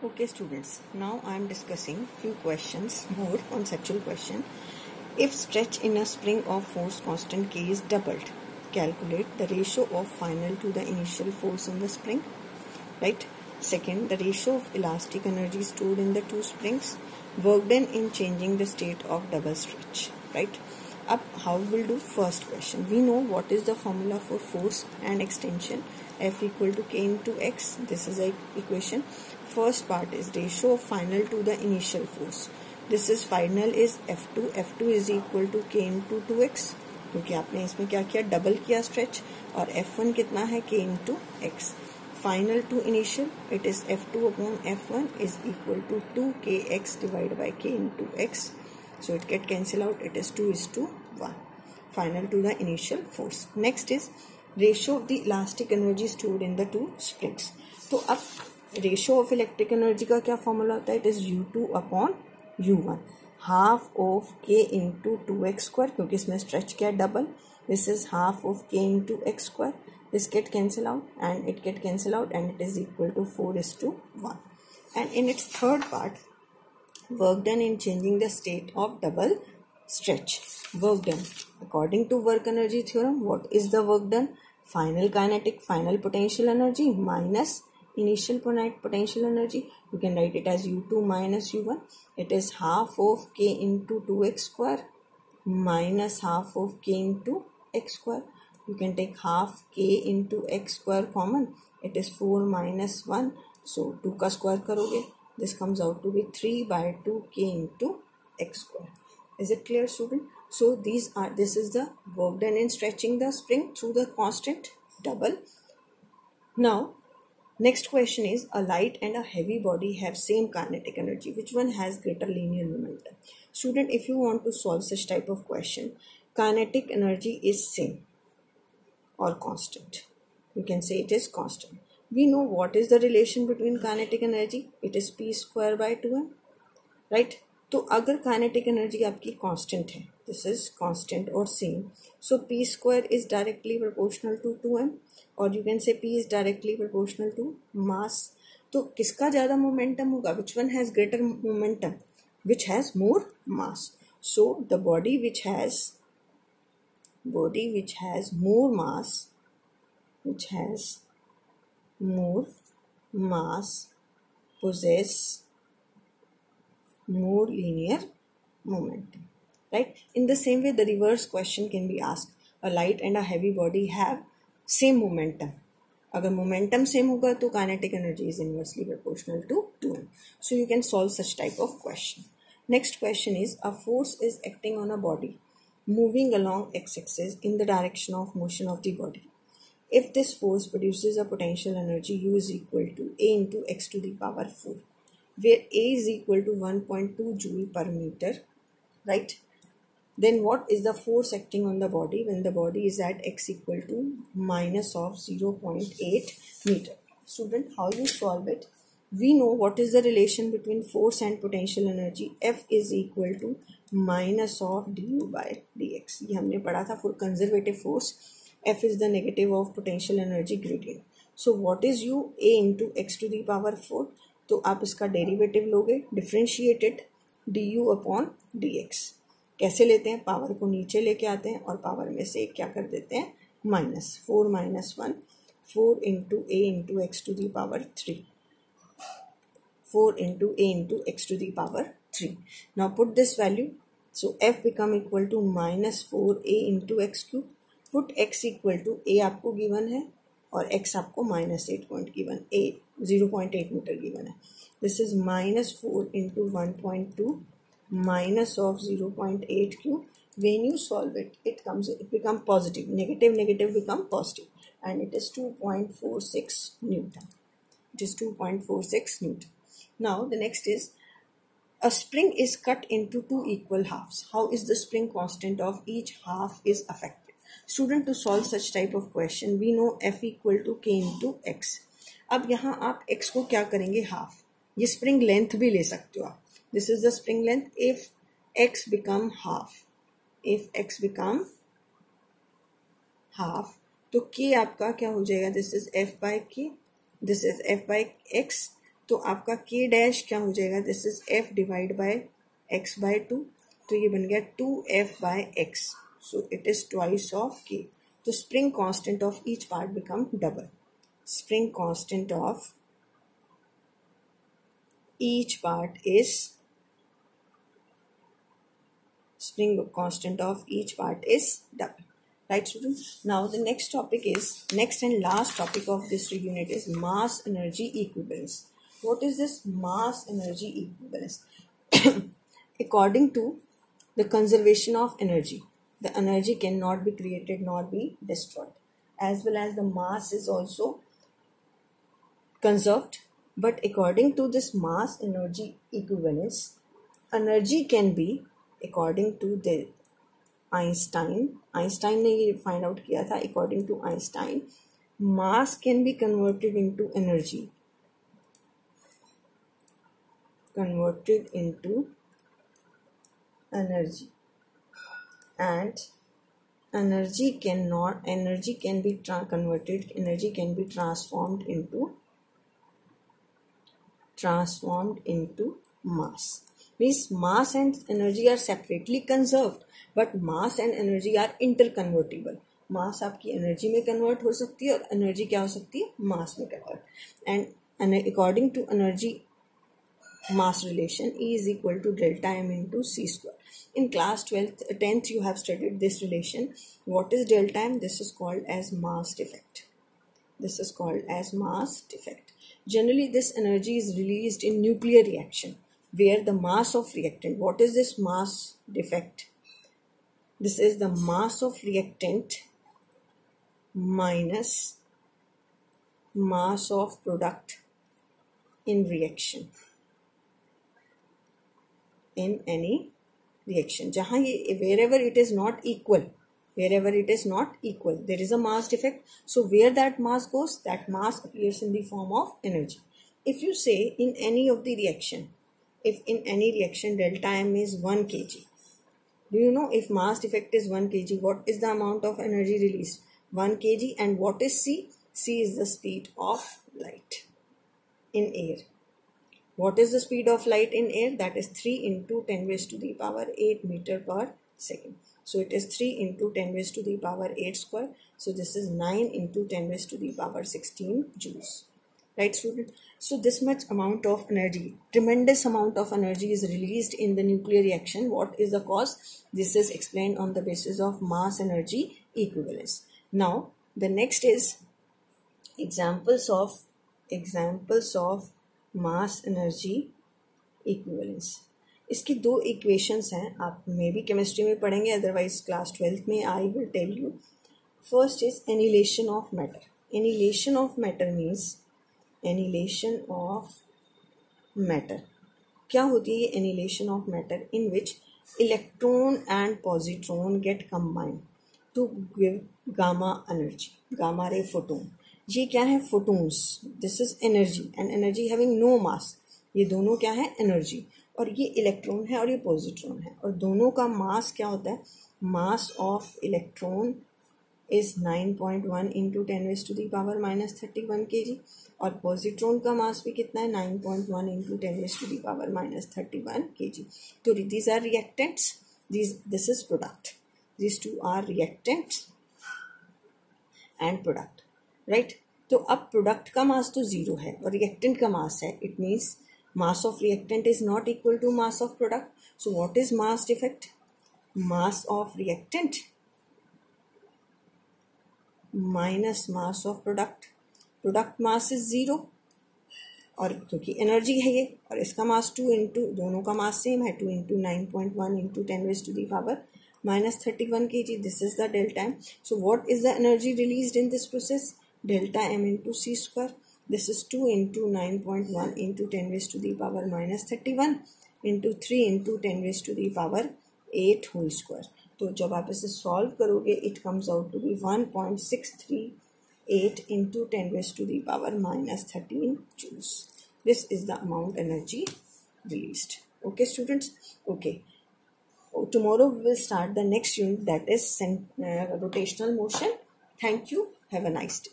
Okay students, now I am discussing few questions, more conceptual question. If stretch in a spring of force constant K is doubled, calculate the ratio of final to the initial force in the spring, right? Second, the ratio of elastic energy stored in the two springs, work done in changing the state of double stretch, right? Up, how we'll do first question. We know what is the formula for force and extension, F equal to K into X. This is a equation. First part is ratio of final to the initial force. This is final is F2. F2 is equal to K into 2X, क्योंकि आपने इसमें क्या किया, double किया stretch, और F1 कितना है, K into X. Final to initial, it is F2 upon F1 is equal to 2KX divided by K into X. So it get cancel out, it is 2:1. Final to the initial force. Next is ratio of the elastic energy stored in the two springs. तो अब ratio of electric energy का क्या formula होता है, it is U2 upon U1, half of K into 2x square, क्योंकि इसमें stretch क्या है, double. This is half of K into x square. This get cancel out and it get cancel out and it is equal to 4:1. And in its third part, work done in changing the state of double stretch. Work done according to work energy theorem. What is the work done? Final kinetic, final potential energy minus initial potential energy. You can write it as U2 minus U1. It is half of K into 2x square minus half of K into x square. You can take half K into x square common. It is 4 minus 1. So 2 का square करोगे, this comes out to be 3/2K into x square. Is it clear, student? So this is the work done in stretching the spring through the constant double. Now next question is, a light and a heavy body have same kinetic energy. Which one has greater linear momentum? Student, if you want to solve such type of question, kinetic energy is same or constant. You can say it is constant. We know what is the relation between kinetic energy. It is P square by 2m, right? तो अगर kinetic energy आपकी constant है, this is constant or same, so P square is directly proportional to 2m, और you can say P is directly proportional to mass. तो किसका ज़्यादा momentum होगा? Which one has greater momentum? Which has more mass. So the body which has more mass possess more linear momentum, right? In the same way, the reverse question can be asked. A light and a heavy body have same momentum. अगर momentum same होगा तो kinetic energy is inversely proportional to 2m. So you can solve such type of question. Next question is, a force is acting on a body moving along x-axis in the direction of motion of the body. If this force produces a potential energy, U is equal to A into x to the power 4, where A is equal to 1.2 joule per meter, right? Then what is the force acting on the body when the body is at x equal to minus of 0.8 meter? Student, how you solve it? We know what is the relation between force and potential energy. F is equal to minus of du by dx. ये हमने पढ़ा था. For conservative force, F is the negative of potential energy gradient. So what is U? A into x to the power 4. तो आप इसका derivative लोगे, differentiated du upon dx. कैसे लेते हैं? पावर को नीचे लेके आते हैं और पावर में से क्या कर देते हैं, minus. 4 minus 1, 4 into a into x to the power 3. 4 into a into x to the power 3. Now put this value. So F become equal to minus 4a into x cube. Put x equal to a आपको given है और x आपको minus 8 point given, a 0.8 metre given है. This is minus 4 into 1.2 minus of 0.8 cube. When you solve it, it become positive. Negative become positive, and it is 2.46 Newton. It is 2.46 Newton. Now the next is, a spring is cut into two equal halves. How is the spring constant of each half is affected? Student, to solve such type of question, we know F equal to K into x. अब यहाँ आप x को क्या करेंगे, half. ये spring length भी ले सकते हो आप. This is the spring length. If x become half, तो k आपका क्या हो जाएगा, this is f by k, this is f by x, तो आपका k डैश क्या हो जाएगा, this is f divide by x by 2, तो ये बन गया 2f by x, so it is twice of k. तो spring constant of each part become double. Spring constant of each part is double. Right, students? Now the next and last topic of this unit is mass energy equivalence. What is this mass energy equivalence? According to the conservation of energy, the energy cannot be created nor be destroyed, as well as the mass is also conserved. But according to this mass energy equivalence, energy can be, according to the Einstein ने ये find out किया था. According to Einstein, mass can be converted into energy, and energy can be transformed into mass. Means mass and energy are separately conserved, but mass and energy are interconvertible. मास आपकी energy में convert हो सकती है और energy क्या हो सकती है, मास में convert. And according to energy mass relation, E is equal to delta m into c square. In class 10th you have studied this relation. What is delta m? This is called as mass defect. Generally this energy is released in nuclear reaction where the mass of reactant, what is this mass defect? This is the mass of reactant minus mass of product in reaction, in any reaction. जहाँ ये wherever it is not equal, there is a mass defect. So where that mass goes, that mass appears in the form of energy. If you say in any reaction delta m is 1 kg, do you know if mass defect is 1 kg, what is the amount of energy released? 1 kg. And what is c? C is the speed of light in air. What is the speed of light in air? That is 3 into 10 raised to the power 8 meter per second. So it is 3 into 10 raised to the power 8 square. So this is 9 into 10 raised to the power 16 joules. Right, student? So this much amount of energy, tremendous amount of energy is released in the nuclear reaction. What is the cause? This is explained on the basis of mass energy equivalence. Now the next is examples of mass energy equivalence. इसकी 2 equations हैं, आप may be chemistry में पढ़ेंगे, otherwise class 12th में I will tell you. First is annihilation of matter. Annihilation of matter means annihilation of matter. क्या होती है ये annihilation of matter? In which electron and positron get combined to give gamma energy, gamma ray photon. ये क्या है? Photons. This is energy and energy having no mass. ये दोनों क्या है? एनर्जी. और ये इलेक्ट्रॉन है और ये पॉजिट्रॉन है, और दोनों का मास क्या होता है? Mass of electron is 9.1 into 10 raised to the power minus 31 kg, और पॉजिट्रॉन का मास भी कितना है? 9.1 into 10 raised to the power minus 31 kg. तो these are reactants, this is product. These two are reactants and product. Right. तो अब product का मास तो 0 है और रिएक्टेंट का मास है. It means mass of reactant is not equal to mass of product. So what is mass defect? Mass of reactant minus mass of product. Product mass is 0 और क्योंकि एनर्जी है ये, और इसका मास 2 इंटू, दोनों का मास सेम है, 2 into 9.1 into 10 raised to the power minus 31 kg. This is the delta m. So what is the energy released in this process? Delta m into c square. This is 2 into 9.1 into 10 raised to the power minus 31 into 3 into 10 raised to the power 8 whole square. तो जब आप इसे solve करोगे, it comes out to be 1.638 into 10 raised to the power minus 13 joules. This is the amount energy released. Okay, students? Okay. Tomorrow we will start the next unit, that is rotational motion. Thank you. Have a nice day.